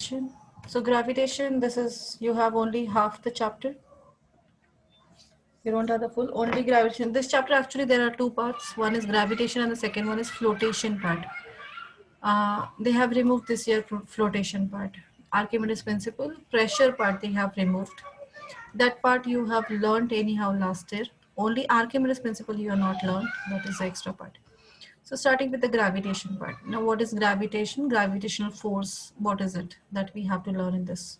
gravitation. So gravitation, this is, you have only half the chapter. You don't have the full, only gravitation. This chapter actually there are two parts. One is gravitation and the second one is flotation part. They have removed this year flotation part. Archimedes principle, pressure part they have removed. That part you have learned anyhow last year. Only Archimedes principle you have not learned. That is the extra part. So starting with the gravitation part. Now what is gravitation? Gravitational force. What is it that we have to learn in this?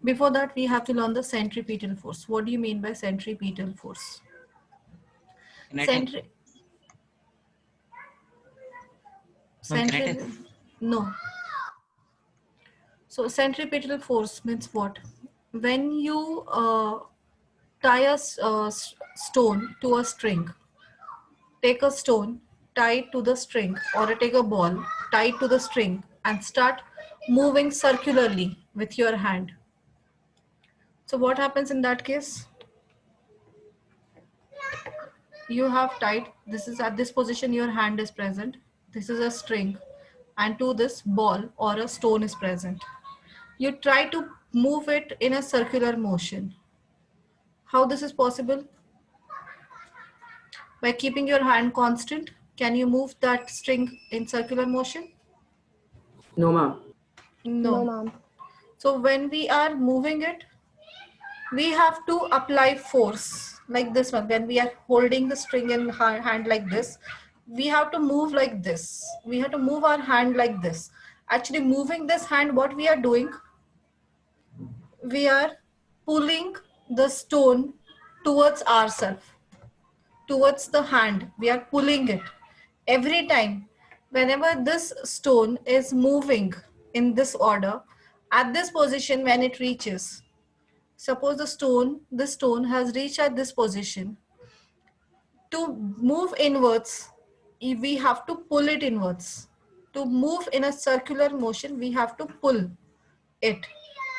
Before that, we have to learn the centripetal force. What do you mean by centripetal force? Can I tell? Centri Ma'am, can I tell? centri no. So centripetal force means what? When you tie a stone to a string, take a stone, tie it to the string, or take a ball, tie it to the string, and start moving circularly with your hand. So what happens in that case? You have tied, this is at this position your hand is present, this is a string, and to this ball or a stone is present. You try to move it in a circular motion. How this is possible? By keeping your hand constant. Can you move that string in circular motion? No, ma'am. No. No, ma'am. So when we are moving it, we have to apply force like this one. When we are holding the string in our hand like this, we have to move like this. We have to move our hand like this. Actually moving this hand, what we are doing, we are pulling the stone towards ourselves, towards the hand. We are pulling it. Every time, whenever this stone is moving in this order, at this position when it reaches, suppose this stone has reached at this position. To move inwards, we have to pull it inwards. To move in a circular motion, we have to pull it.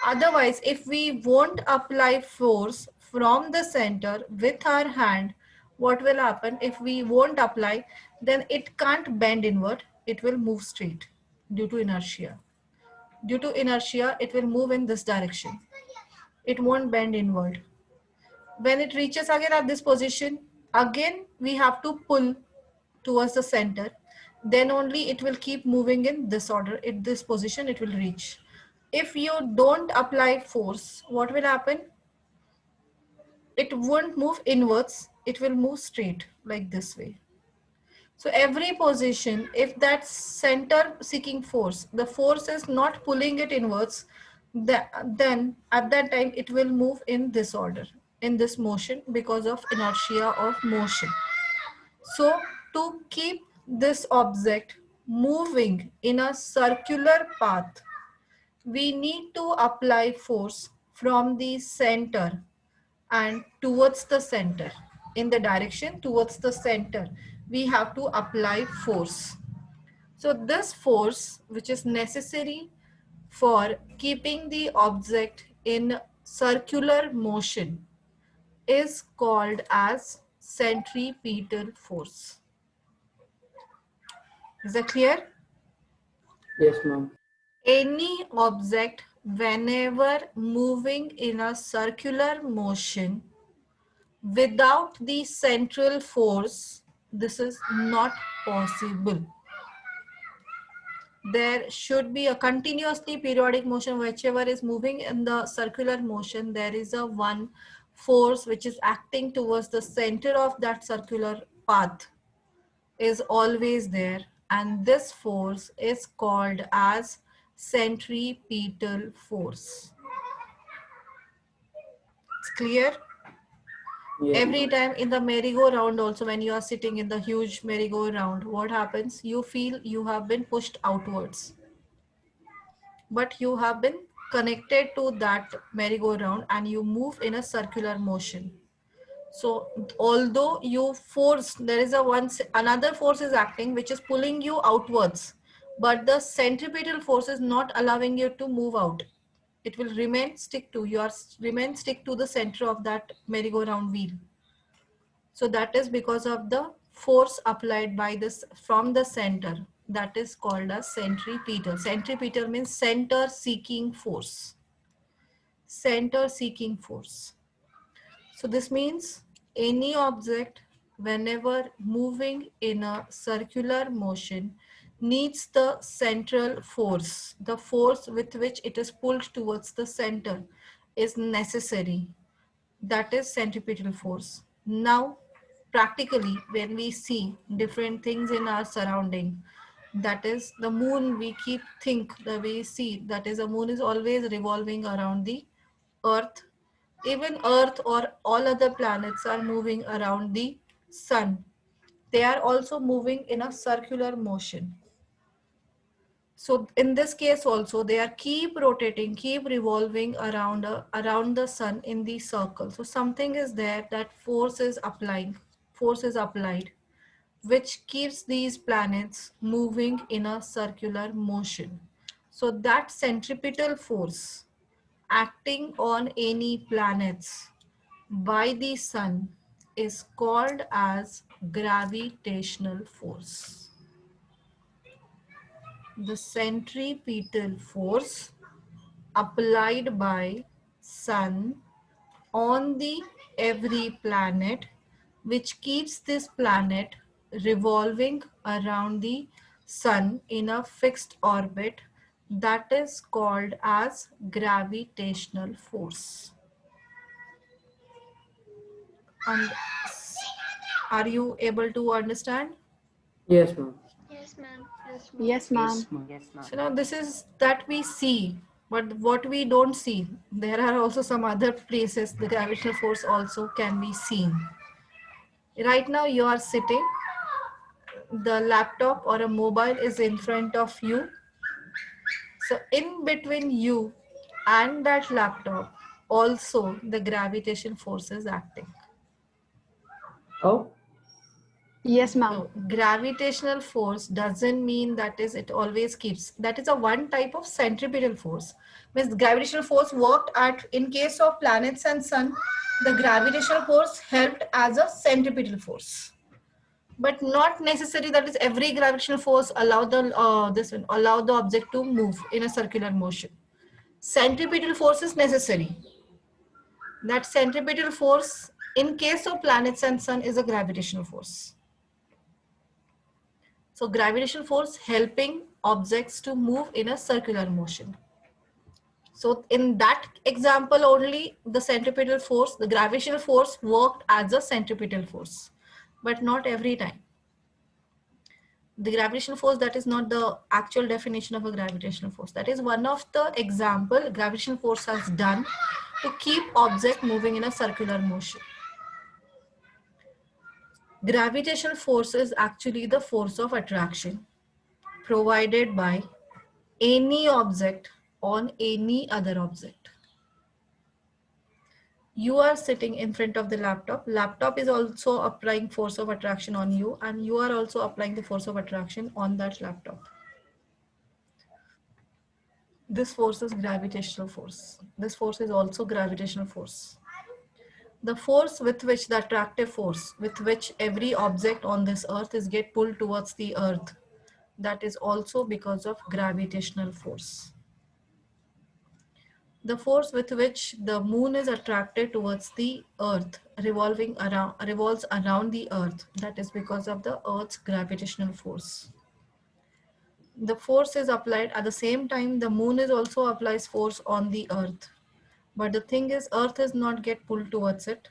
Otherwise, if we won't apply force from the center with our hand, what will happen? If we won't apply, then it can't bend inward. It will move straight due to inertia. Due to inertia, it will move in this direction. It won't bend inward. When it reaches again at this position, again we have to pull towards the center. Then only it will keep moving in this order. In this position, it will reach. If you don't apply force, what will happen? It won't move inwards. It will move straight like this way. So every position, if that center seeking force, the force is not pulling it inwards, then at that time it will move in this order, in this motion because of inertia of motion. So to keep this object moving in a circular path, we need to apply force from the center and towards the center. In the direction towards the center, we have to apply force. So this force, which is necessary for keeping the object in circular motion, is called as centripetal force. Is that clear? Yes, ma'am. Any object, whenever moving in a circular motion without the central force, this is not possible. There should be a continuously periodic motion. Whichever is moving in the circular motion, there is a one force which is acting towards the center of that circular path is always there, and this force is called as centripetal force. It's clear? Yes, Every ma'am. time in the merry-go-round also, when you are sitting in the huge merry-go-round, what happens? You feel you have been pushed outwards, but you have been connected to that merry-go-round and you move in a circular motion. So although you force, there is another force is acting which is pulling you outwards, but the centripetal force is not allowing you to move out. It will remain stick to the center of that merry-go-round wheel. So that is because of the force applied by this from the center. that is called as centripetal. Centripetal means center seeking force. Center seeking force. So this means any object whenever moving in a circular motion needs the central force. The force with which it is pulled towards the center is necessary. That is centripetal force. Now, practically, when we see different things in our surrounding, that is the moon, we keep think the way we see, that is the moon is always revolving around the earth. Even earth or all other planets are moving around the sun. They are also moving in a circular motion. So in this case also, they are keep rotating, keep revolving around the sun in the circle. So something is there, that force is applied, which keeps these planets moving in a circular motion. So that centripetal force acting on any planets by the sun is called as gravitational force. The centripetal force applied by sun on the every planet, which keeps this planet revolving around the sun in a fixed orbit, that is called as gravitational force. And are you able to understand? Yes, ma'am. Yes, ma'am. Yes, ma'am. So now this is that we see, but what we don't see, there are also some other places the gravitational force also can be seen. Right now you are sitting, the laptop or a mobile is in front of you. So in between you and that laptop, also the gravitation force is acting. Oh, Yes, ma'am. No, gravitational force doesn't mean that is it always keeps. That is a one type of centripetal force. Means gravitational force worked at, in case of planets and sun, the gravitational force helped as a centripetal force. But not necessary that is every gravitational force allow the object to move in a circular motion. Centripetal force is necessary. That centripetal force in case of planets and sun is a gravitational force. So gravitational force helping objects to move in a circular motion. So in that example only, the centripetal force, the gravitational force worked as a centripetal force, but not every time. The gravitational force, that is not the actual definition of a gravitational force. That is one of the example gravitational force has done to keep object moving in a circular motion. Gravitational force is actually the force of attraction provided by any object on any other object. You are sitting in front of the laptop. Laptop is also applying force of attraction on you, and you are also applying the force of attraction on that laptop. This force is gravitational force. This force is also gravitational force. The force with which the attractive force with which every object on this earth is get pulled towards the earth, that is also because of gravitational force. The force with which the moon is attracted towards the earth revolves around the earth, that is because of the earth's gravitational force. The force is applied at the same time the moon is also applies force on the earth. But the thing is, earth is not get pulled towards it,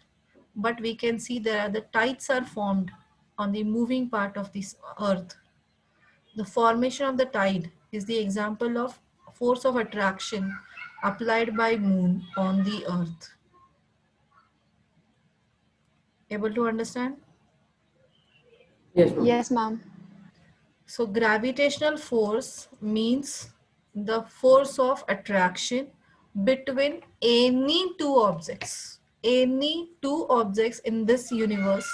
but we can see the tides are formed on the moving part of this earth. The formation of the tide is the example of force of attraction applied by moon on the earth. Able to understand? yes, ma'am. Yes, ma'am. So gravitational force means the force of attraction between any two objects. Any two objects in this universe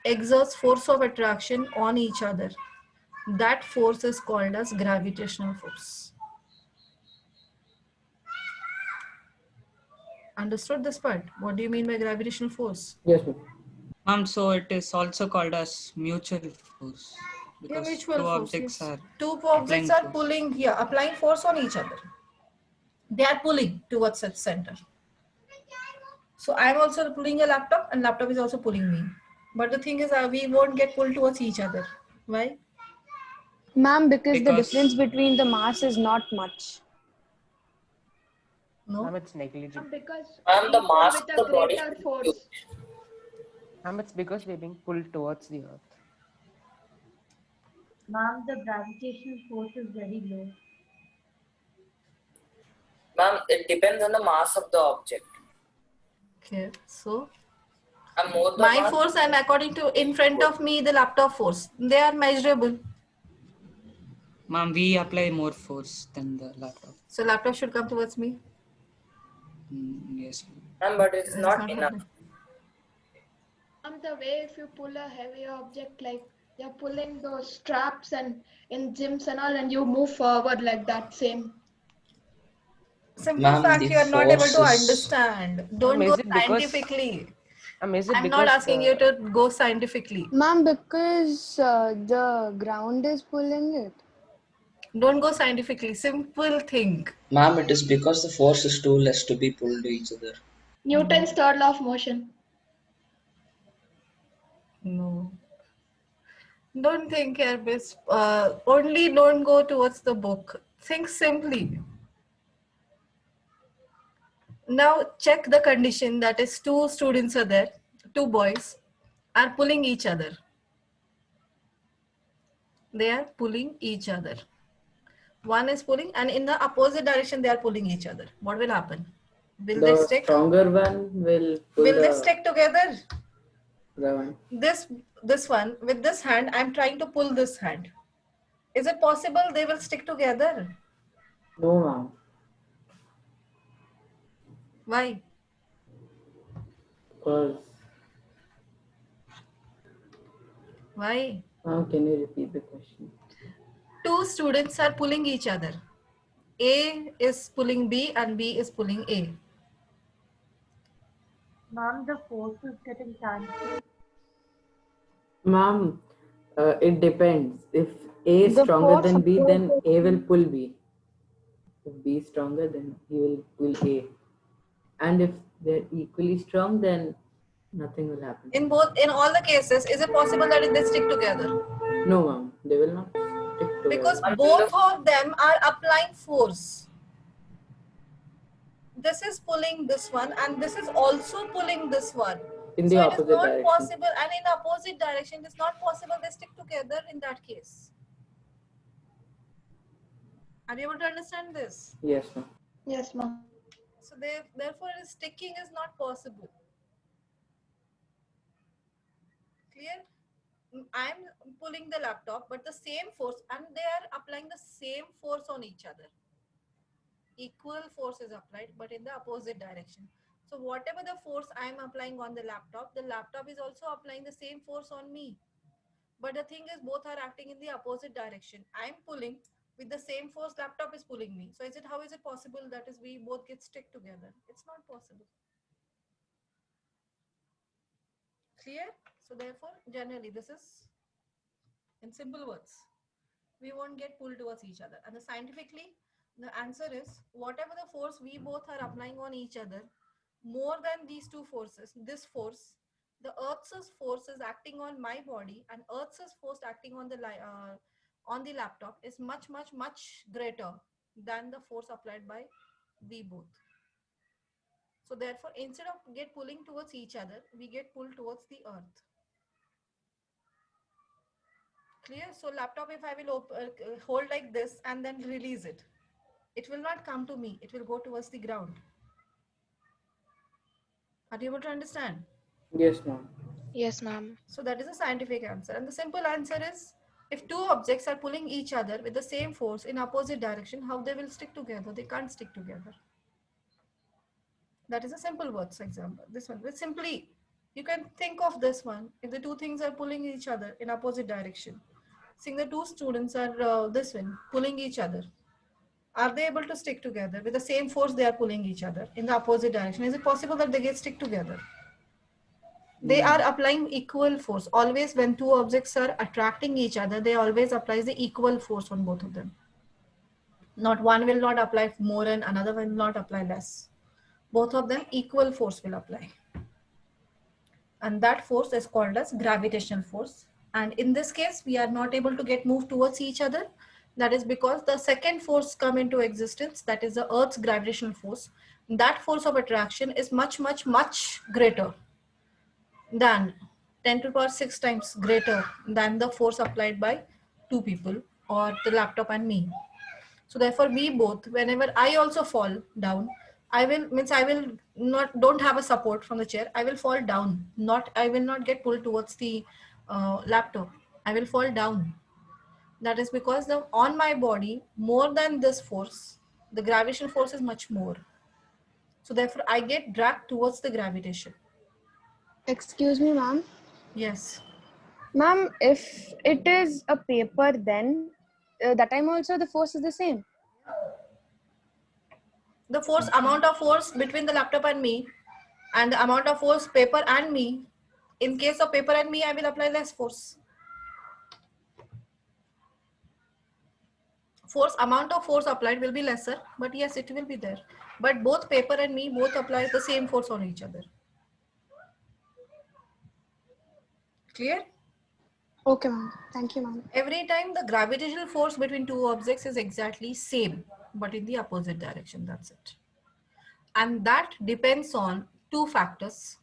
exerts force of attraction on each other. That force is called as gravitational force. Understood this part? What do you mean by gravitational force? Yes, ma'am. Ma'am, so it is also called as mutual force. Because mutual two force. objects Yes. are Two applying objects are force. pulling, yeah, applying force on each other. They are pulling towards its center. So I'm also pulling a laptop and laptop is also pulling me. But the thing is we won't get pulled towards each other. Why? Ma'am, because the Because difference between the mass is not much. No. Ma'am, it's negligible. Because And the we pull mass with of a the body greater should be force. huge. Ma'am, it's because we're being pulled towards the earth. Ma'am, the gravitational force is very low. Ma'am, it depends on the mass of the object. Okay. So And more the my mass, force and according to in front of me the laptop force, they are measurable. ma'am, we apply more force than the laptop. So laptop should come towards me. Yes. ma'am, but it's It's not not enough. happening. The way if you pull a heavy object, like you're pulling those straps and in gyms and all, and you move forward like that same. Simple Ma'am, fact the you are not able to force is- understand. Don't Ma'am, go is it because- scientifically. Ma'am, is it I'm because not asking you to go scientifically. Ma'am, because the ground is pulling it. Don't go scientifically. Simple thing. Ma'am, it is because the force is too less to be pulled to each other. Newton's third law of motion. No. Don't think, Airbus. Only don't go towards the book. Think simply. Now check the condition, that is two students are there, two boys are pulling each other. They are pulling each other. One is pulling and in the opposite direction they are pulling each other. What will happen? Will they The stick? stronger one will pull Will they the stick together? one. This one with this hand, I'm trying to pull this hand. Is it possible they will stick together? No, ma'am. Why? Because, Why? ma'am, can you repeat the question? Two students are pulling each other. A is pulling B and B is pulling A. Ma'am, the force is getting cancelled. Ma'am, it depends. If A is The stronger force than B, of- then A will pull B. If B is stronger, then he will pull A. And if they're equally strong, then nothing will happen. In all the cases, is it possible that they stick together? No, ma'am, they will not stick together. Because both of them are applying force. This is pulling this one and this is also pulling this one. in the So it is opposite not direction. possible, and in opposite direction, it's not possible they stick together in that case. Are you able to understand this? Yes, ma'am. Yes, ma'am. So therefore, sticking is not possible. Clear? I'm pulling the laptop, but the same force, and they are applying the same force on each other. Equal force is applied, but in the opposite direction. So whatever the force I'm applying on the laptop is also applying the same force on me. But the thing is, both are acting in the opposite direction. I'm pulling with the same force, laptop is pulling me. So how is it possible that is we both get stick together? It's not possible. Clear? So therefore, generally, this is in simple words. We won't get pulled towards each other. And scientifically, the answer is whatever the force we both are applying on each other, more than these two forces, this force, the Earth's force is acting on my body and Earth's force acting on the laptop is much greater than the force applied by we both. So therefore, instead of get pulling towards each other, we get pulled towards the Earth. Clear? So laptop, if I will hold like this and then release it, it will not come to me. It will go towards the ground. Are you able to understand? Yes, ma'am. Yes, ma'am. So that is a scientific answer. And the simple answer is, if two objects are pulling each other with the same force in opposite direction, how they will stick together? They can't stick together. That is a simple words example. This one, with simply, you can think of this one. If the two things are pulling each other in opposite direction, seeing the two students are this one, pulling each other. Are they able to stick together with the same force they are pulling each other in the opposite direction? Is it possible that they get stick together? They are applying equal force. Always when two objects are attracting each other, they always applies the equal force on both of them. Not one will not apply more and another will not apply less. Both of them equal force will apply. And that force is called as gravitational force. And in this case, we are not able to get moved towards each other. That is because the second force come into existence, that is the Earth's gravitational force. That force of attraction is much, much, much greater than 10 to the power 6 times greater than the force applied by two people or the laptop and me. So therefore we both, whenever I also fall down, I will don't have a support from the chair. I will fall down. I will not get pulled towards the laptop. I will fall down. That is because on my body, more than this force, the gravitational force is much more. So therefore I get dragged towards the gravitation. Excuse me, ma'am. Yes. Ma'am, if it is a paper, then that time also the force is the same. The force, amount of force between the laptop and me, and the amount of force paper and me. In case of paper and me, I will apply less force. Amount of force applied will be lesser, but yes, it will be there. But both paper and me both apply the same force on each other. Clear? Okay, ma'am. Thank you, ma'am. Every time the gravitational force between two objects is exactly same, but in the opposite direction, that's it. And that depends on two factors.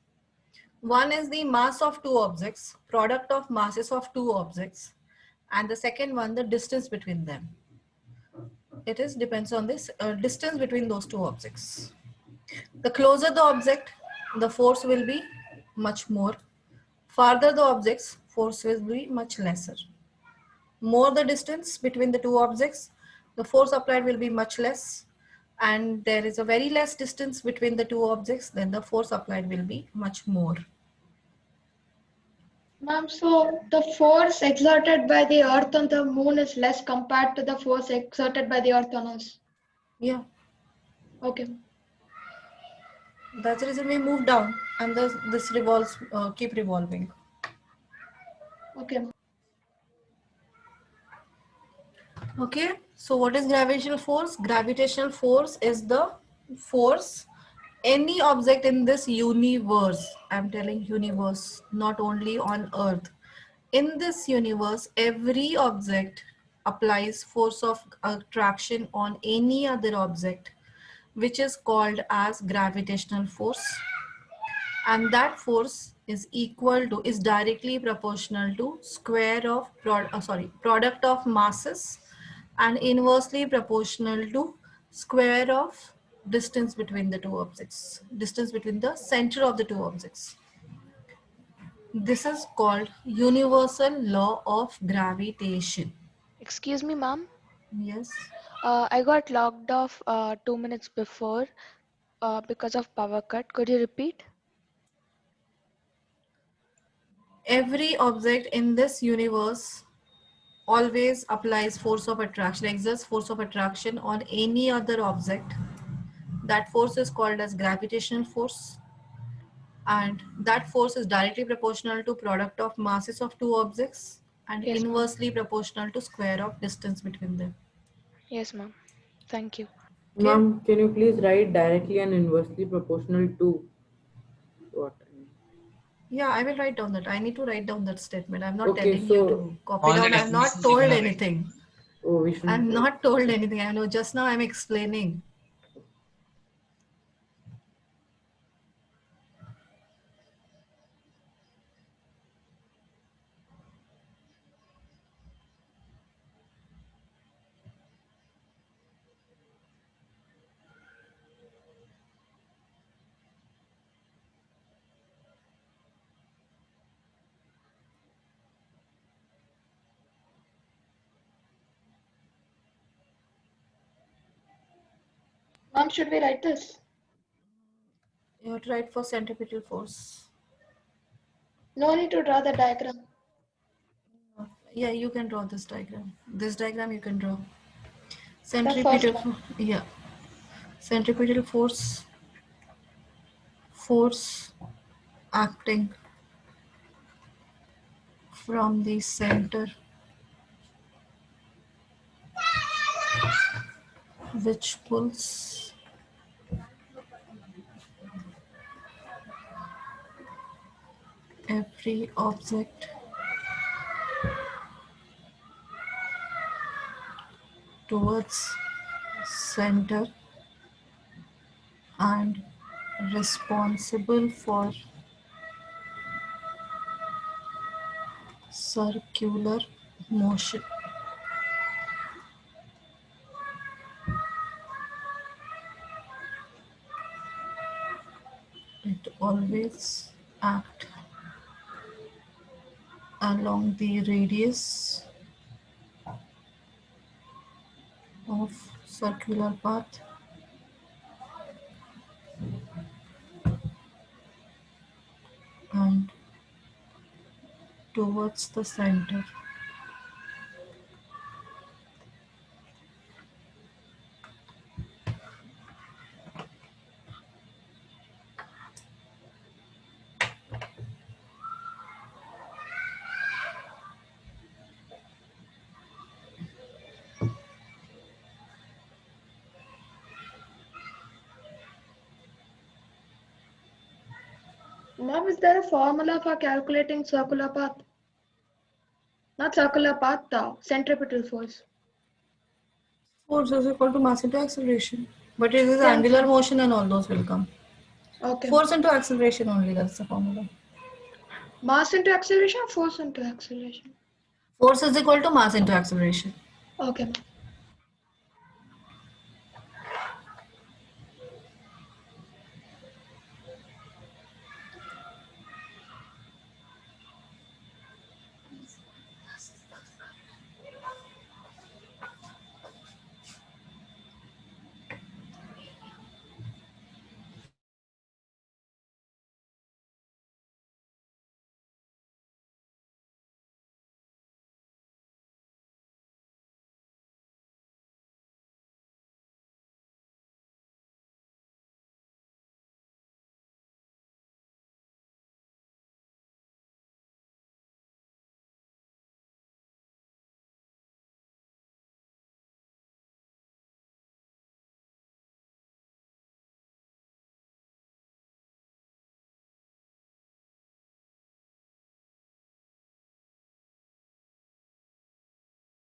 One is the mass of two objects, product of masses of two objects. And the second one, the distance between them. It depends on this distance between those two objects. The closer the object, the force will be much more. Farther the objects, force will be much lesser. More the distance between the two objects, the force applied will be much less. And there is a very less distance between the two objects, then the force applied will be much more. Ma'am, so the force exerted by the Earth on the moon is less compared to the force exerted by the Earth on us? Yeah. Okay. That's the reason we move down and this revolves, keep revolving. Okay. Okay, so what is gravitational force? Gravitational force is the force any object in this universe, I'm telling universe, not only on Earth. In this universe, every object applies force of attraction on any other object, which is called as gravitational force. And that force is directly proportional to product of masses, and inversely proportional to square of distance between the two objects, distance between the center of the two objects. This is called universal law of gravitation. Excuse me, ma'am. Yes. I got logged off 2 minutes before because of power cut. Could you repeat? Every object in this universe always applies force of attraction, exerts force of attraction on any other object. That force is called as gravitational force. And that force is directly proportional to product of masses of two objects and Yes, inversely proportional to square of distance between them. Yes, ma'am. Thank you. Ma'am, can you please write directly and inversely proportional to what? Yeah, I will write down that. I need to write down that statement. I'm not Okay, telling you to copy all the down. I'm not definitions told you're gonna write. anything. Oh, we shouldn't. I'm not told anything. I know just now I'm explaining. Ma'am, should we write this? You have to write for centripetal force. No need to draw the diagram. Yeah, you can draw this diagram. This diagram you can draw. first Centripetal, one. yeah. Centripetal force acting from the center, which pulls every object towards center and responsible for circular motion. It always acts along the radius of circular path and towards the center. Mom, is there a formula for calculating circular path? Not circular path, the centripetal force. Force is equal to mass into acceleration. But it is Yeah. angular motion and all those will come. Okay. Force into acceleration only, that's the formula. Mass into acceleration or force into acceleration? Force is equal to mass into acceleration. Okay.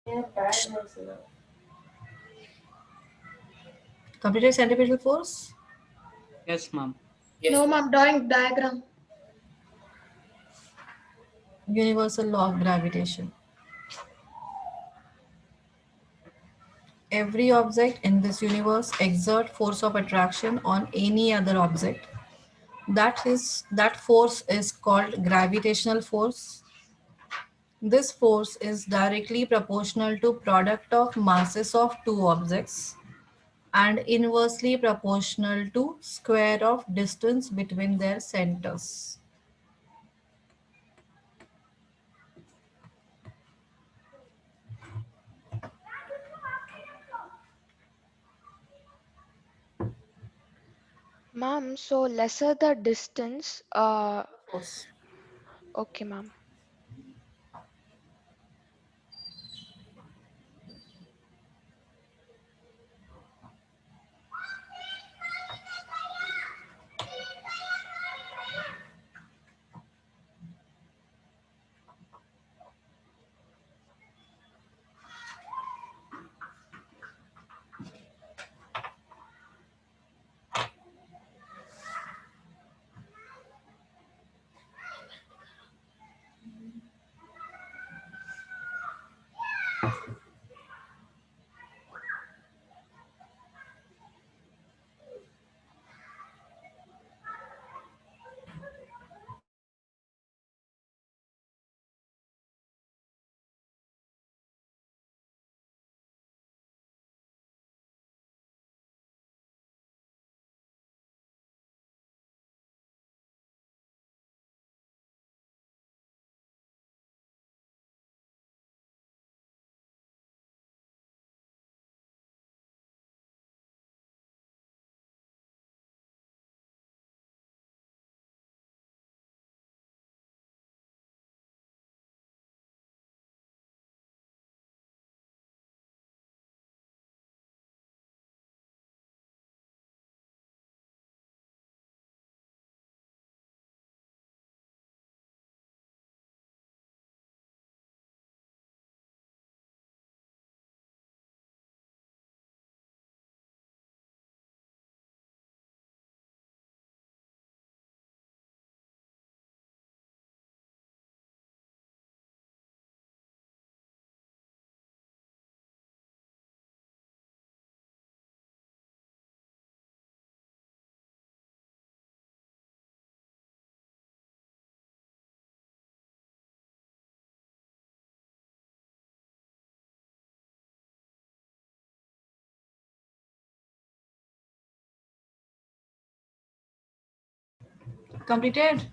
Ma'am. Completed centripetal force? Yes, ma'am. Yes. No, ma'am, drawing diagram. Universal law of gravitation. Every object in this universe exert force of attraction on any other object. That force is called gravitational force. This force is directly proportional to product of masses of two objects and inversely proportional to square of distance between their centers. Ma'am, so lesser the distance, Force. okay, ma'am. Completed?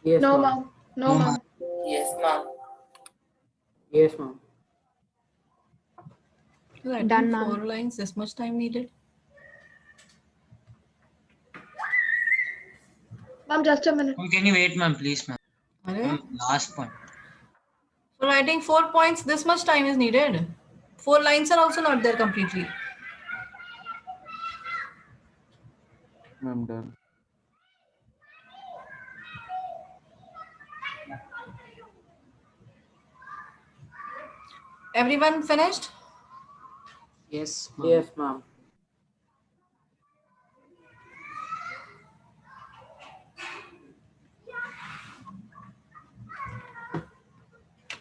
Yes, No, ma'am. ma'am. No, ma'am. Yes, ma'am. Yes, ma'am. Writing Done, ma'am. 4 lines, this much time needed. Ma'am, just a minute. Can you wait, ma'am, please, ma'am? Alright. Last point. For writing 4 points, this much time is needed. 4 lines are also not there completely. I'm done. Everyone finished? Yes, ma'am. Yes, ma'am.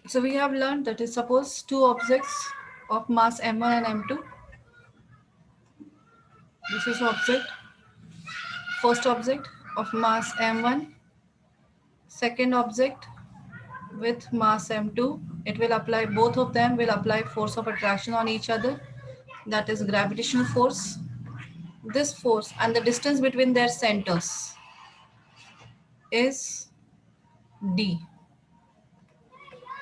So we have learned that is suppose two objects of mass m1 and m2. This is object. First object of mass m1. Second object with mass m2. It will apply, both of them will apply force of attraction on each other. That is gravitational force. This force and the distance between their centers is d.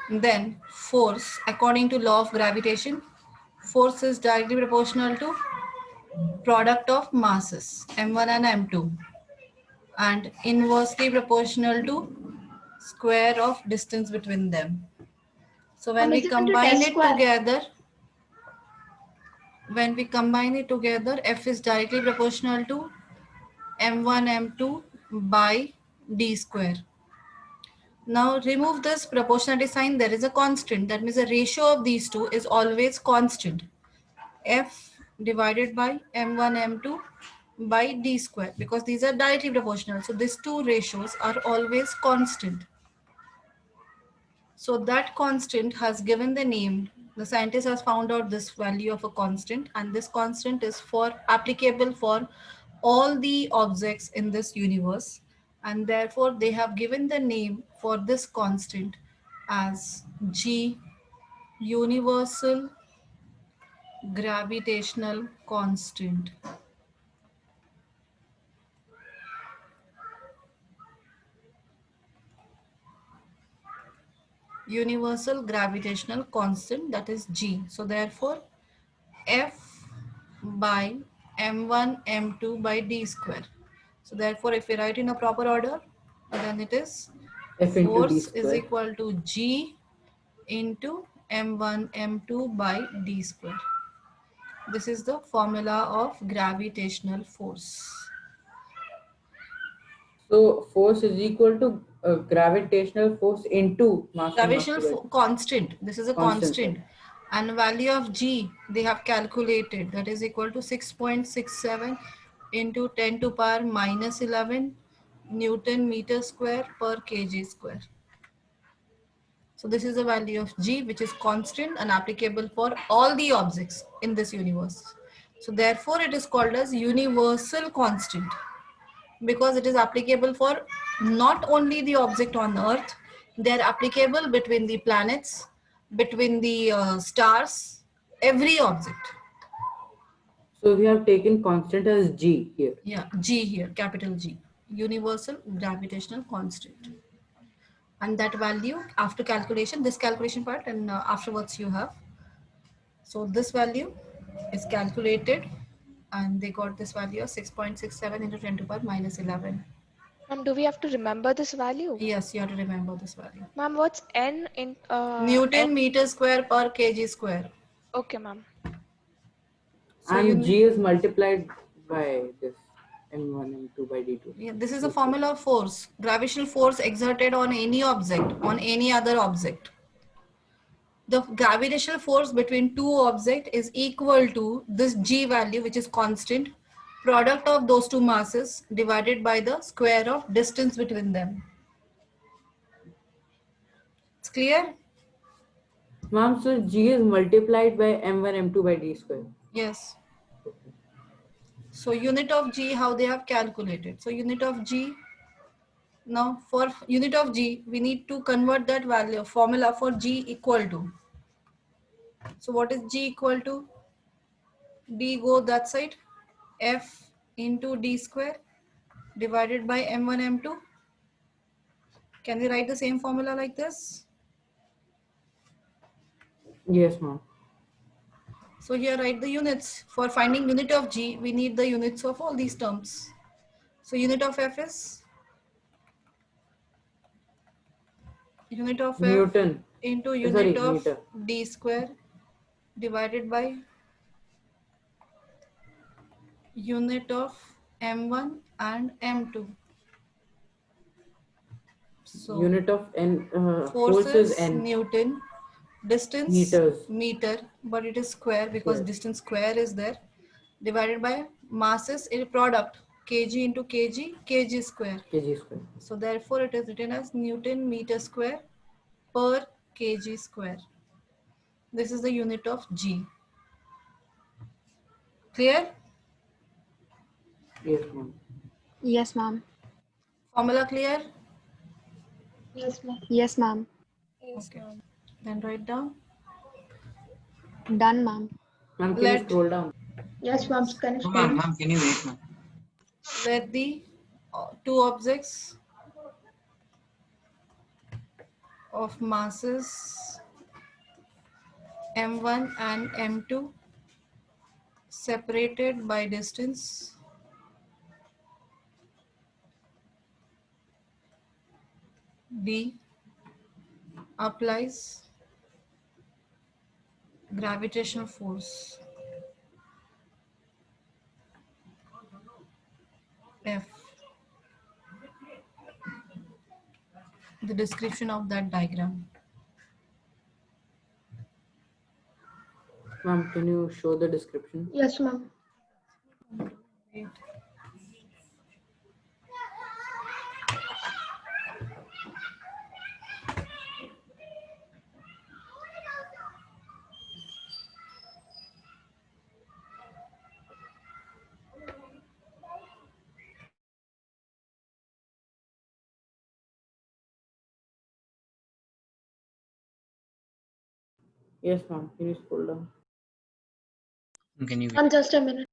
Then force, according to law of gravitation, force is directly proportional to product of masses m1 and m2 and inversely proportional to square of distance between them. So when we Is it into combine test it square? together, F is directly proportional to m1 m2 by d square. Now remove this proportionality sign, there is a constant. That means the ratio of these two is always constant. F divided by m1 m2 by d square, because these are directly proportional. So these two ratios are always constant. So that constant has given the name, the scientist has found out this value of a constant, and this constant is for applicable for all the objects in this universe, and therefore they have given the name for this constant as G, universal gravitational constant. Universal gravitational constant, that is G. So therefore F by m1 m2 by d square. So therefore if we write in a proper order, then it is F into d force is square. equal to G into m1 m2 by d square. This is the formula of gravitational force. So force is equal to gravitational force into mass and mass Gravitational by constant, this is a constant. and value of G they have calculated, that is equal to 6.67 into 10 to power minus 11 Newton meter square per kg square. So this is the value of G, which is constant and applicable for all the objects in this universe. So therefore it is called as universal constant, because it is applicable for not only the object on earth, they are applicable between the planets, between the stars, every object. So we have taken constant as G here. Yeah, G here, capital G, universal gravitational constant. And that value after calculation, this calculation part, and afterwards you have. So this value is calculated and they got this value of 6.67 into 10 to the power minus 11. Ma'am, do we have to remember this value? Yes, you have to remember this value. Ma'am, what's N in Newton meter square per kg square. Okay, ma'am. So and G is multiplied by this m1 m2 by d2. Yeah, this is a formula of force, gravitational force exerted on any object, on any other object. The gravitational force between two objects is equal to this G value, which is constant, product of those two masses divided by the square of distance between them. It's clear? Ma'am, so G is multiplied by m1 m2 by d square. Yes. So unit of G, how they have calculated. So unit of G, now for unit of G, we need to convert that value, formula for G equal to. So what is G equal to? D go that side, F into D square divided by M1 M2 Can we write the same formula like this? Yes, ma'am. So here write the units. For finding unit of G, we need the units of all these terms. So unit of F is unit of F Newton. into Sorry, unit of meter. D square divided by unit of M1 and M2. So Unit of force force is is N. Newton, distance Meters. meter, but it is square because Square. distance square is there, divided by masses in product kg into kg square. Kg square. So therefore it is written as Newton meter square per kg square. This is the unit of G. Clear? Yes, ma'am. Yes, ma'am. Formula clear? Yes, ma'am. Yes, ma'am. Okay. Then write down. Done, ma'am. Ma'am, can you Let scroll down? Yes, ma'am. Can you No, scroll? ma'am, can you wait, ma'am? let the two objects of masses M1 and M2 separated by distance D applies gravitational force F. The description of that diagram. Ma'am, can you show the description? Yes, ma'am. Wait. Yes, ma'am. Can you scroll down? Can you wait? Ma'am, just a minute.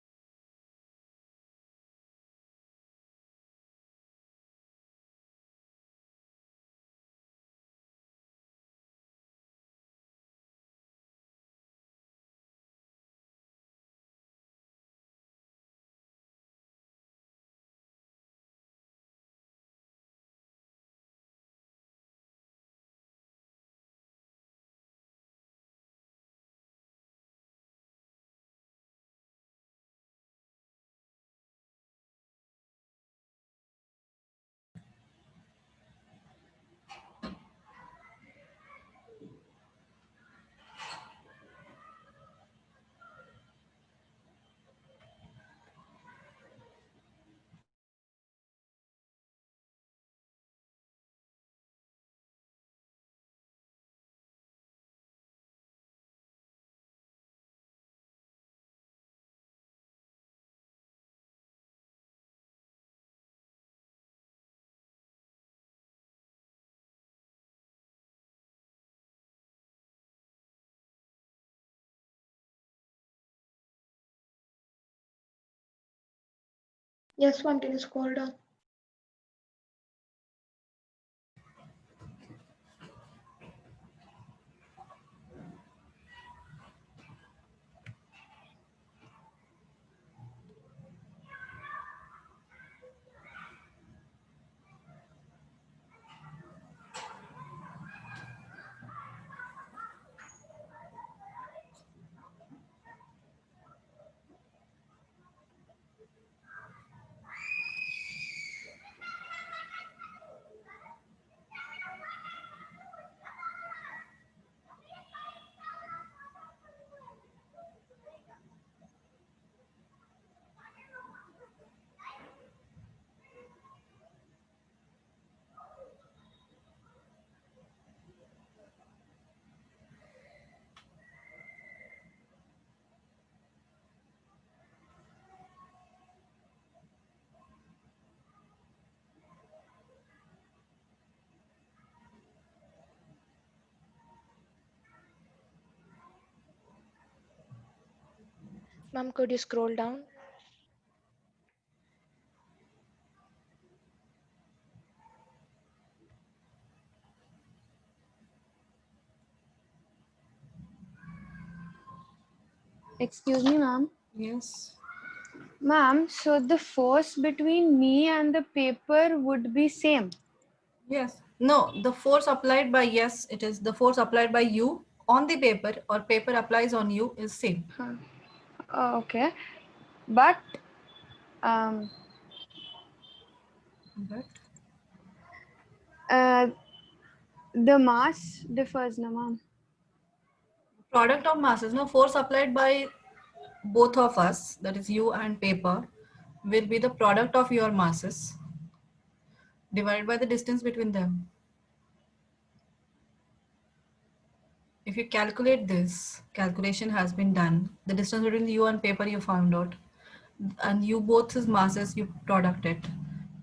Yes, ma'am. Can you scroll down? Ma'am, could you scroll down? Excuse me, ma'am. Yes. Ma'am, so the force between me and the paper would be same. Yes. No, the force applied by, yes, it is the force applied by you on the paper or paper applies on you is same. Okay. But um, But the mass differs, no, ma'am. product of masses, no, force applied by both of us, that is you and paper, will be the product of your masses divided by the distance between them. If you calculate this, calculation has been done. The distance between you and paper you found out, and you both's masses you product it.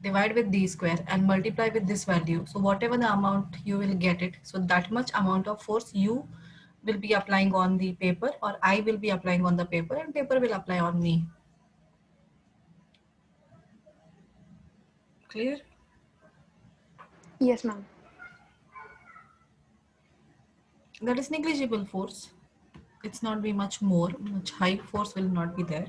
Divide with d square and multiply with this value. So whatever the amount you will get it. So that much amount of force you will be applying on the paper, or I will be applying on the paper, and paper will apply on me. Clear? Yes, ma'am. That is negligible force. It's not be much more, much high force will not be there.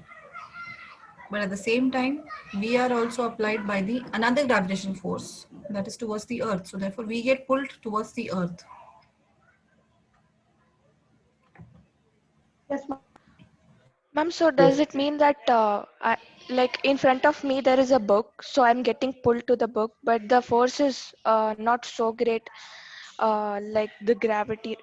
But at the same time, we are also applied by the another gravitational force that is towards the earth. So therefore we get pulled towards the earth. Yes, ma'am. Ma'am, so does it mean that like in front of me there is a book, so I'm getting pulled to the book, but the force is not so great, like the gravity.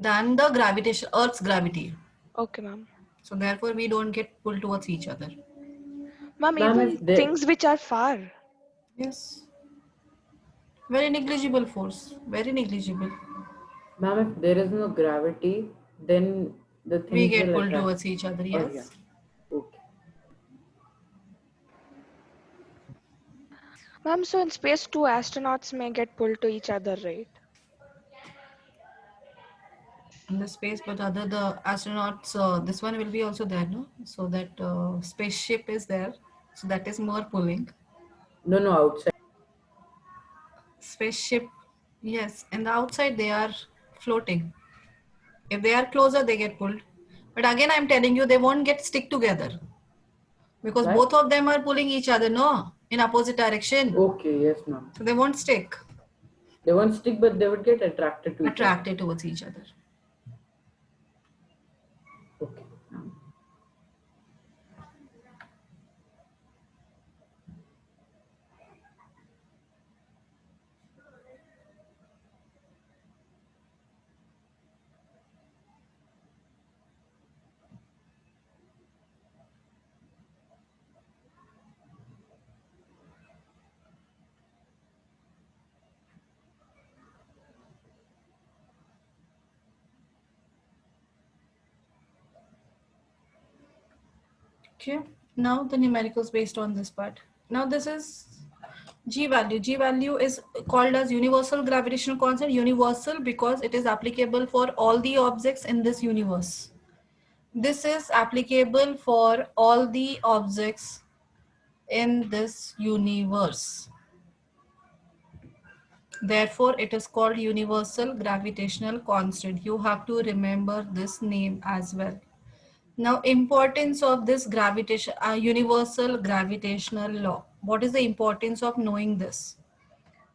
Than the gravitation, earth's gravity. Okay, ma'am. So therefore we don't get pulled towards each other. Ma'am, Ma'am, even if they, things which are far. Yes. Very negligible force. Very negligible. ma'am, if there is no gravity, then the We things get will pulled attract. towards each other. Oh yeah. Yes. Okay. Ma'am, so in space, two astronauts may get pulled to each other, right? In the space, but other the astronauts, this one will be also there, no? So that spaceship is there. So that is more pulling. No, no, outside. Spaceship, yes. And the outside they are floating. If they are closer, they get pulled. But again, I'm telling you, they won't get stick together because Why? both of them are pulling each other, no, in opposite direction. Okay, yes, ma'am. So they won't stick, They won't stick, but they would get attracted to each other. attracted towards each other. Okay. Okay. Now the numericals based on this part. Now this is G value. G value is called as universal gravitational constant. Universal because it is applicable for all the objects in this universe. This is applicable for all the objects in this universe. Therefore, it is called universal gravitational constant. You have to remember this name as well. Now, importance of this gravitation, universal gravitational law. What is the importance of knowing this?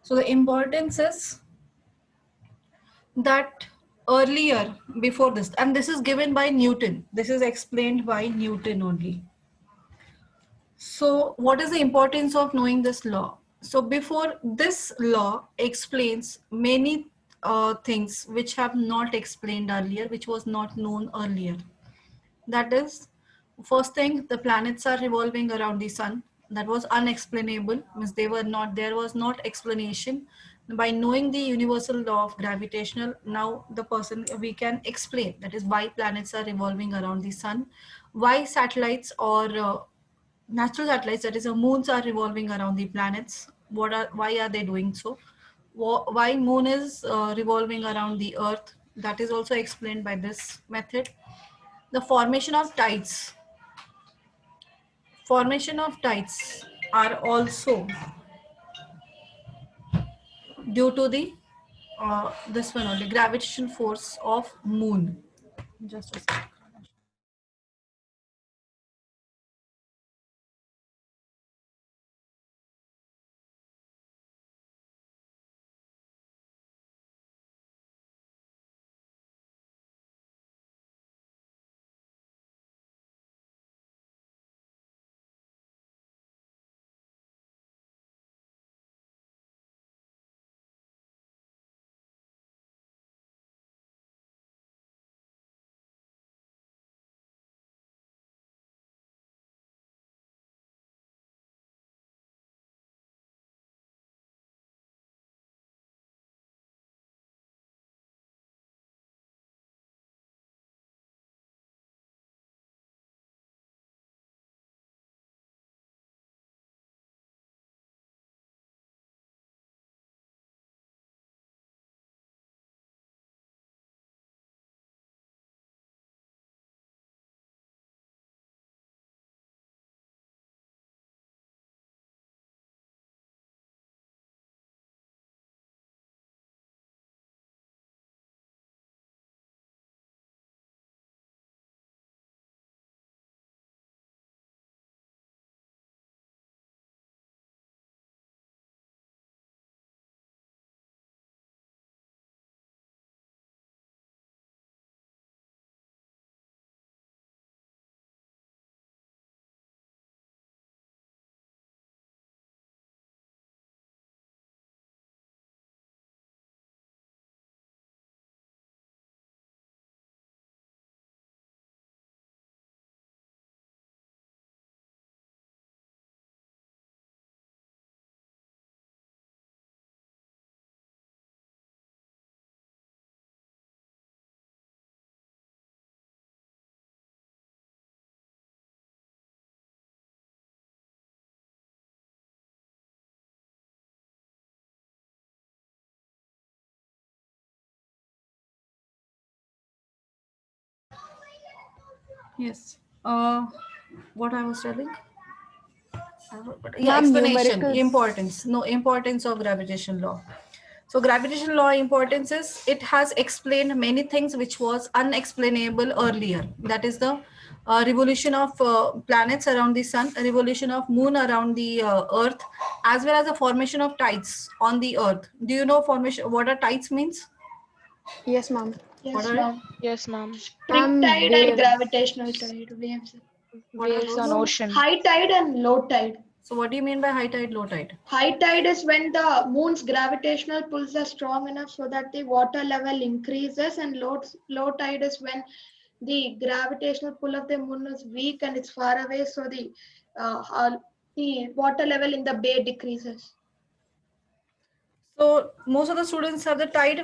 So the importance is that earlier, before this, and this is given by Newton. This is explained by Newton only. So what is the importance of knowing this law? So before this law explains many things which have not explained earlier, which was not known earlier. That is, first thing, the planets are revolving around the sun. That was unexplainable, means they were not, there was not explanation. By knowing the universal law of gravitational, now the person we can explain that is why planets are revolving around the sun, why satellites or natural satellites, that is moons, are revolving around the planets. Why are they doing so? Why moon is revolving around the earth, that is also explained by this method. The formation of tides. Formation of tides are also due to the this one only, gravitational force of moon. Just a second. Yes. What I was telling? Yeah, Ma'am, explanation, numericals. importance. No, importance of gravitation law. So gravitation law importance is it has explained many things which was unexplainable earlier. That is the revolution of planets around the sun, revolution of moon around the earth, as well as the formation of tides on the earth. Do you know formation? What are tides means? Yes, ma'am. What Yes, are it? ma'am. Yes, ma'am. Spring Ma'am, tide and waves. gravitational tide waves. What are Waves those? on No, ocean. high tide and low tide. So what do you mean by high tide, low tide? High tide is when the moon's gravitational pulls are strong enough so that the water level increases, and low tide is when the gravitational pull of the moon is weak and it's far away, so the water level in the bay decreases. So most of the students have the tide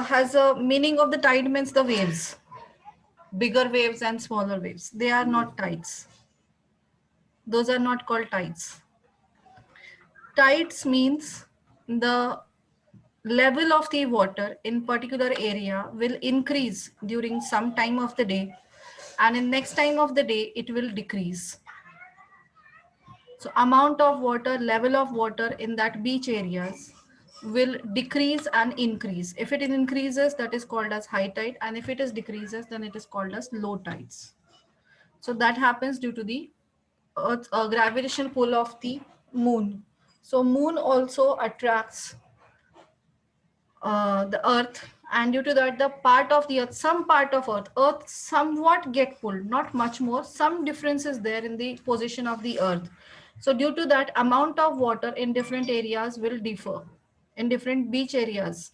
has a meaning of the tide means the waves, bigger waves and smaller waves. They are not tides. Those are not called tides. Tides means the level of the water in particular area will increase during some time of the day, and in next time of the day it will decrease. So amount of water, level of water in that beach areas will decrease and increase. If it increases, that is called as high tide, and if it is decreases, then it is called as low tides. So that happens due to the earth gravitational pull of the moon. So moon also attracts the earth, and due to that the part of the earth, some part of earth somewhat get pulled, not much more, some difference is there in the position of the earth. So due to that, amount of water in different areas will differ. In different beach areas,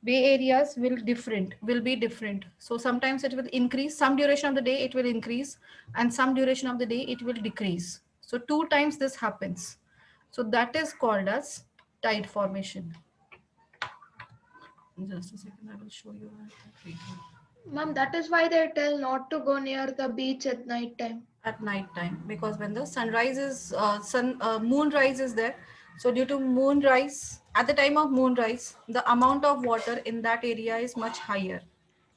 bay areas will be different. So sometimes it will increase, some duration of the day it will increase, and some duration of the day it will decrease. So 2 times this happens. So that is called as tide formation. Just a second, I will show you that. Ma'am, that is why they tell not to go near the beach at night time. At night time, because when the sunrise is moonrise is there, so due to moonrise, at the time of moonrise, the amount of water in that area is much higher.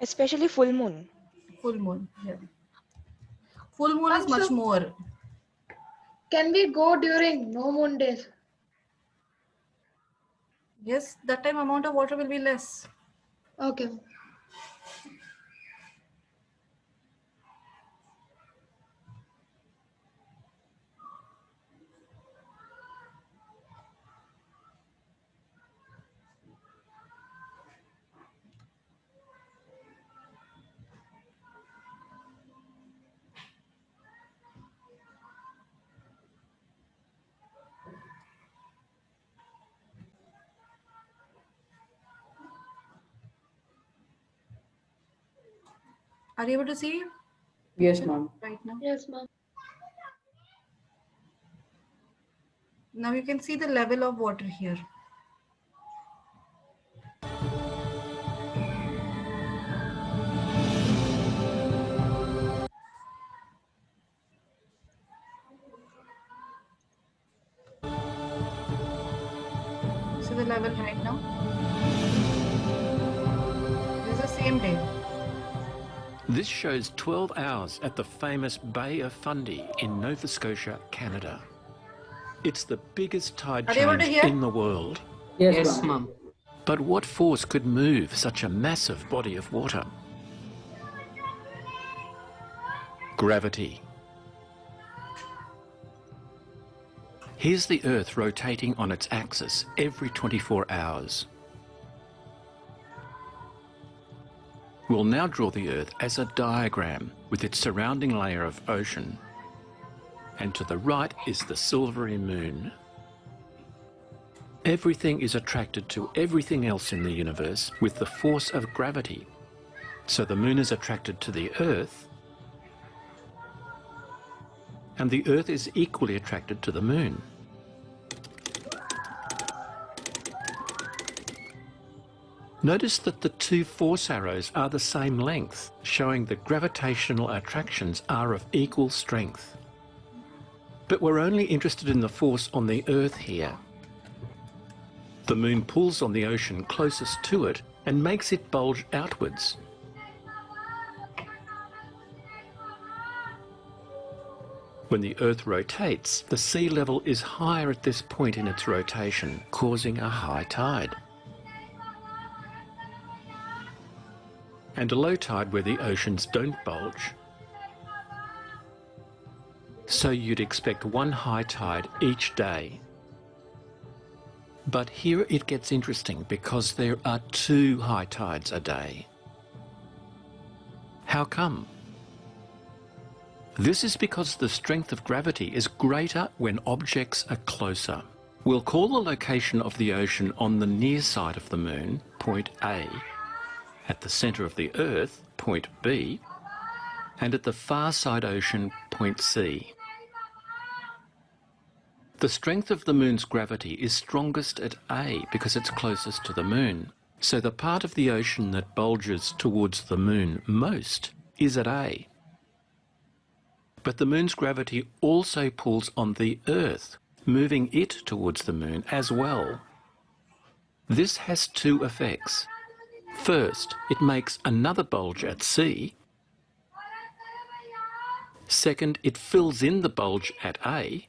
Especially full moon. Full moon, yeah. Full moon Ma'am, is much so more. can we go during no moon days? Yes, that time amount of water will be less. Okay. Are you able to see Yes, ma'am. right now? Yes, ma'am. Now you can see the level of water here. See the level right now? This is the same day. This shows 12 hours at the famous Bay of Fundy in Nova Scotia, Canada. It's the biggest tide Are you able to change hear? in the world. Yes, ma'am. But what force could move such a massive body of water? Gravity. Here's the Earth rotating on its axis every 24 hours. We'll now draw the Earth as a diagram with its surrounding layer of ocean. And to the right is the silvery moon. Everything is attracted to everything else in the universe with the force of gravity. So the moon is attracted to the Earth, and the Earth is equally attracted to the moon. Notice that the two force arrows are the same length, showing the gravitational attractions are of equal strength. But we're only interested in the force on the Earth here. The moon pulls on the ocean closest to it and makes it bulge outwards. When the Earth rotates, the sea level is higher at this point in its rotation, causing a high tide. And a low tide where the oceans don't bulge. So you'd expect one high tide each day. But here it gets interesting because there are 2 high tides a day. How come? This is because the strength of gravity is greater when objects are closer. We'll call the location of the ocean on the near side of the Moon, point A, at the centre of the Earth, point B, and at the far side ocean, point C. The strength of the Moon's gravity is strongest at A because it's closest to the Moon. So the part of the ocean that bulges towards the Moon most is at A. But the Moon's gravity also pulls on the Earth, moving it towards the Moon as well. This has 2 effects. First, it makes another bulge at C. Second, it fills in the bulge at A,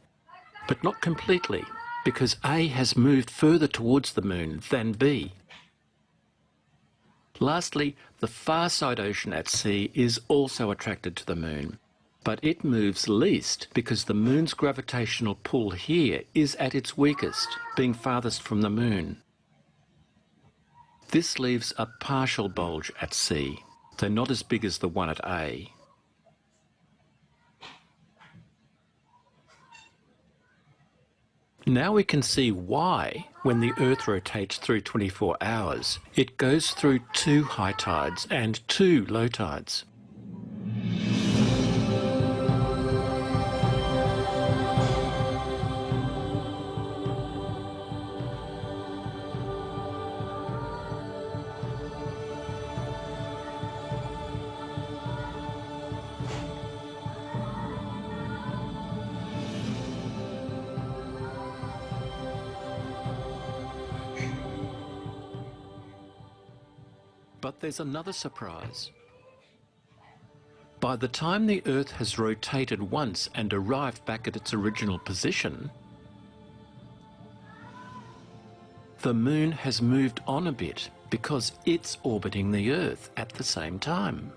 but not completely, because A has moved further towards the Moon than B. Lastly, the far side ocean at C is also attracted to the Moon, but it moves least because the Moon's gravitational pull here is at its weakest, being farthest from the Moon. This leaves a partial bulge at C, though not as big as the one at A. Now we can see why, when the Earth rotates through 24 hours, it goes through 2 high tides and 2 low tides. But there's another surprise. By the time the Earth has rotated once and arrived back at its original position, the Moon has moved on a bit because it's orbiting the Earth at the same time.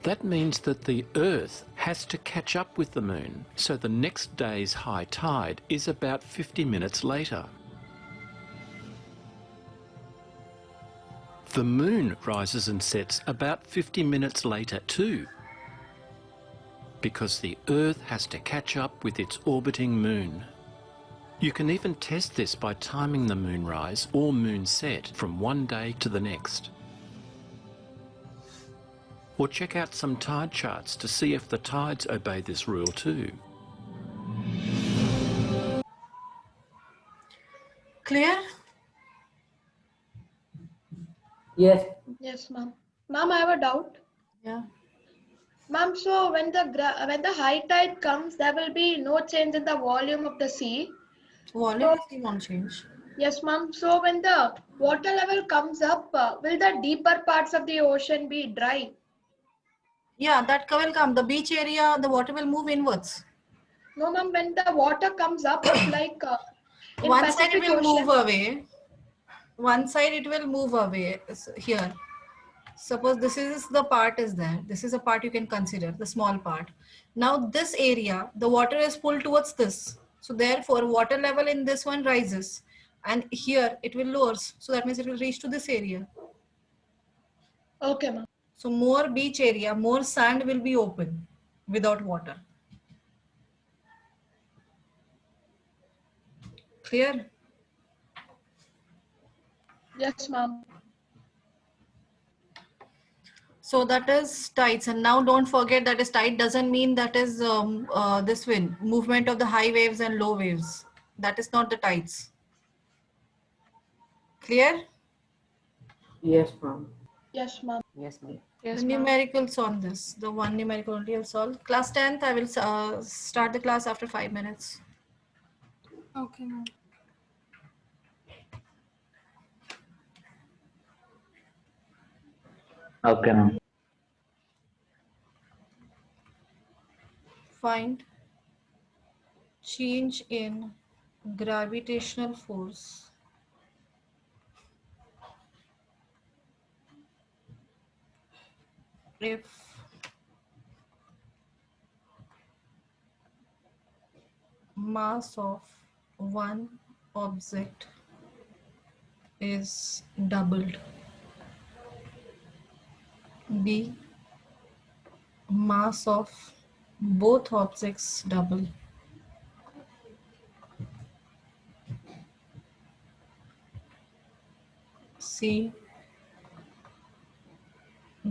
That means that the Earth has to catch up with the Moon, so the next day's high tide is about 50 minutes later. The Moon rises and sets about 50 minutes later too, because the Earth has to catch up with its orbiting Moon. You can even test this by timing the moonrise or moonset from one day to the next. Or check out some tide charts to see if the tides obey this rule too. Clear? Yes. Yes, ma'am. Ma'am, I have a doubt. Yeah. Ma'am, so when the high tide comes, there will be no change in the volume of the sea. Volume of the sea won't change. Yes, ma'am. So when the water level comes up, will the deeper parts of the ocean be dry? Yeah, that will come. The beach area, the water will move inwards. No, ma'am. When the water comes up, like in One side it Pacific will Ocean. move away. One side it will move away. Here. Suppose this is the part is there. This is a part you can consider, the small part. Now this area, the water is pulled towards this. So therefore water level in this one rises and here it will lowers. So that means it will reach to this area. Okay, ma'am. So more beach area, more sand will be open without water. Clear? Yes, ma'am. So that is tides, and now don't forget that is tide doesn't mean that is this wind movement of the high waves and low waves. That is not the tides. Clear? Yes, ma'am. Yes, ma'am. Yes, ma'am. Yes, The ma'am. numericals on this, the one numerical only I'll solve. Class 10th, I will start the class after 5 minutes. Okay, ma'am. Okay, ma'am. Find change in gravitational force if mass of one object is doubled. B. Mass of both objects double. C.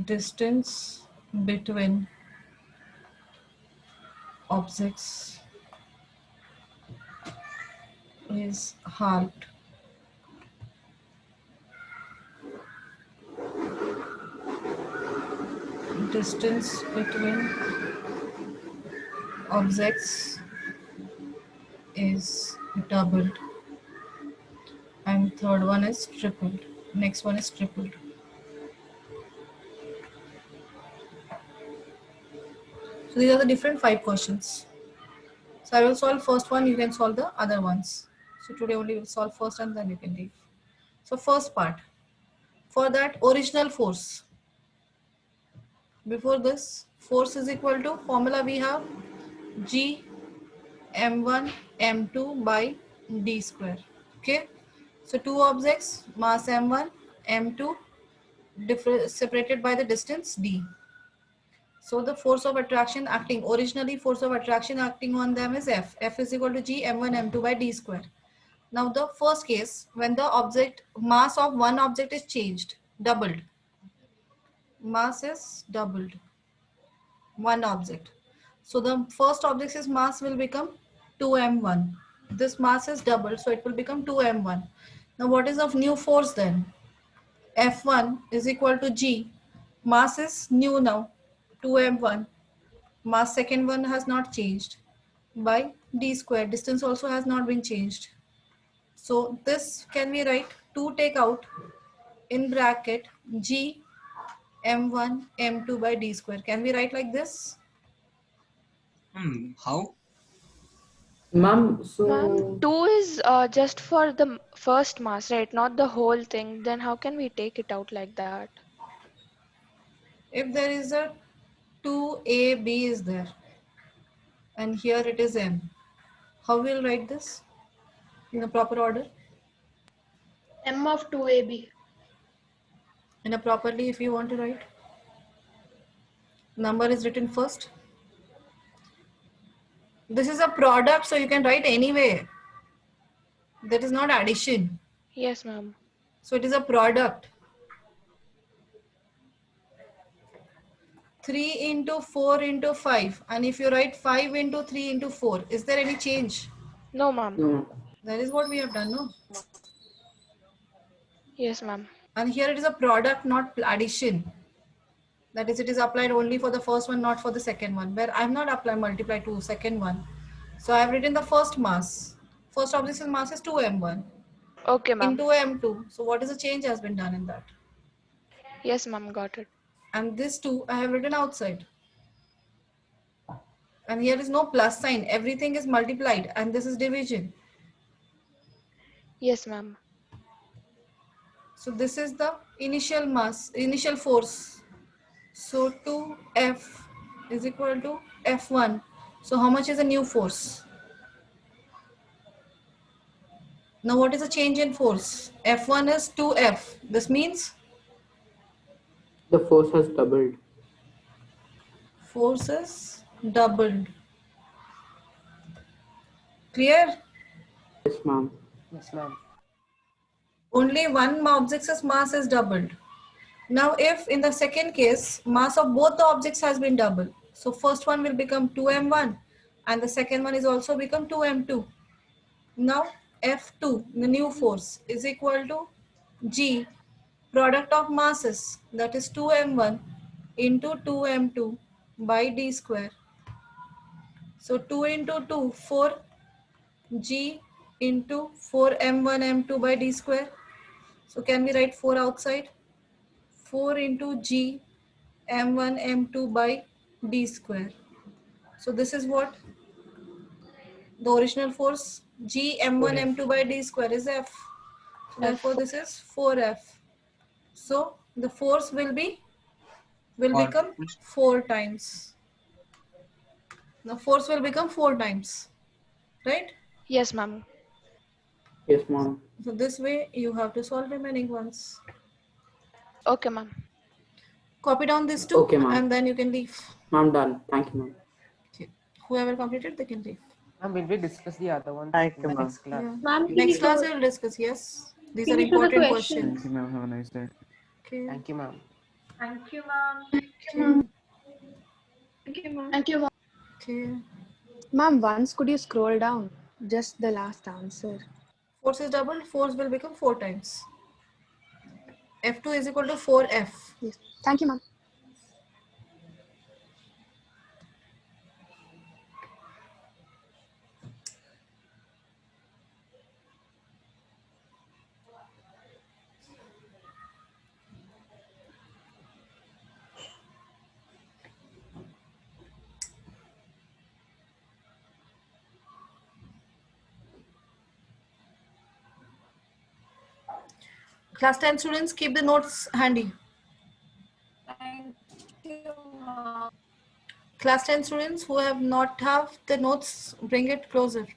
Distance between objects is halved. Distance between objects is doubled. And third one is tripled. Next one is tripled. So these are the different 5 questions. So I will solve first one, you can solve the other ones. So today only we'll solve first and then you can leave. So first part, for that original force. Before this, force is equal to, formula we have G m1 m2 by d square. Okay. So two objects, mass m1, m2, separated by the distance d. So the force of attraction acting, originally force of attraction acting on them is F. F is equal to G m1 m2 by d square. Now the first case, when the object, mass of one object is changed, doubled. Mass is doubled. One object. So the first object's mass will become 2m1. This mass is doubled, so it will become 2m1. Now what is of new force then? F1 is equal to G. Mass is new now, 2m1. Mass second one has not changed, by d square. Distance also has not been changed. So this can we write 2 take out in bracket G m1 m2 by d square. Can we write like this? How? Ma'am, so Ma'am, 2 is just for the first mass, right? Not the whole thing. Then how can we take it out like that? If there is a 2ab is there and here it is m, how we'll write this in a proper order? M of 2ab. In a properly, if you want to write, number is written first. This is a product, so you can write anyway. That is not addition. Yes, ma'am. So it is a product. 3 into 4 into 5. And if you write 5 into 3 into 4, is there any change? No, ma'am. no. That is what we have done, no? Yes, ma'am. And here it is a product, not addition. That is, it is applied only for the first one, not for the second one. Where I have not applied multiply to second one. So I have written the first mass. First object's mass is 2m1. Okay, ma'am. Into m2. So what is the change has been done in that? Yes, ma'am. Got it. And this 2 I have written outside. And here is no plus sign. Everything is multiplied and this is division. Yes, ma'am. So this is the initial mass, initial force. So 2F is equal to F1. So how much is the new force? Now what is the change in force? F1 is 2F. This means The force has doubled. force is doubled. Clear? Yes, ma'am. Yes, ma'am. Only one object's mass is doubled. Now if in the second case, mass of both the objects has been doubled. So first one will become 2m1 and the second one is also become 2m2. Now F2, the new force, is equal to G, product of masses, that is 2m1 into 2m2 by d square. So 2 into 2, 4, G into 4m1 m2 by d square. So can we write 4 outside? 4 into G m1 m2 by d square. So this is what? The original force G m1 m2 by d square is F. So therefore this is 4F. So the force will become 4 times. The force will become 4 times. Right? Yes, ma'am. Yes, ma'am. So this way you have to solve remaining ones. Okay, ma'am. Copy down these two Okay, ma'am. and then you can leave. Ma'am, done. Thank you, ma'am. Okay. Whoever completed, they can leave. Ma'am, will we discuss the other ones Thank in you, the ma'am. next class? Yeah. Ma'am, Next class finish I will discuss. Yes. These are with the important questions. Thank you, ma'am. Have a nice day. Okay. Thank you, ma'am. Thank you, ma'am. Thank you, ma'am. Okay. Ma'am, once could you scroll down? Just the last answer. Force is doubled. Force will become 4 times. F2 is equal to 4F. Yes. Thank you, ma'am. Class 10 students, keep the notes handy. Thank you, ma'am. Class 10 students who have not have the notes, bring it closer.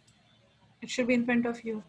It should be in front of you.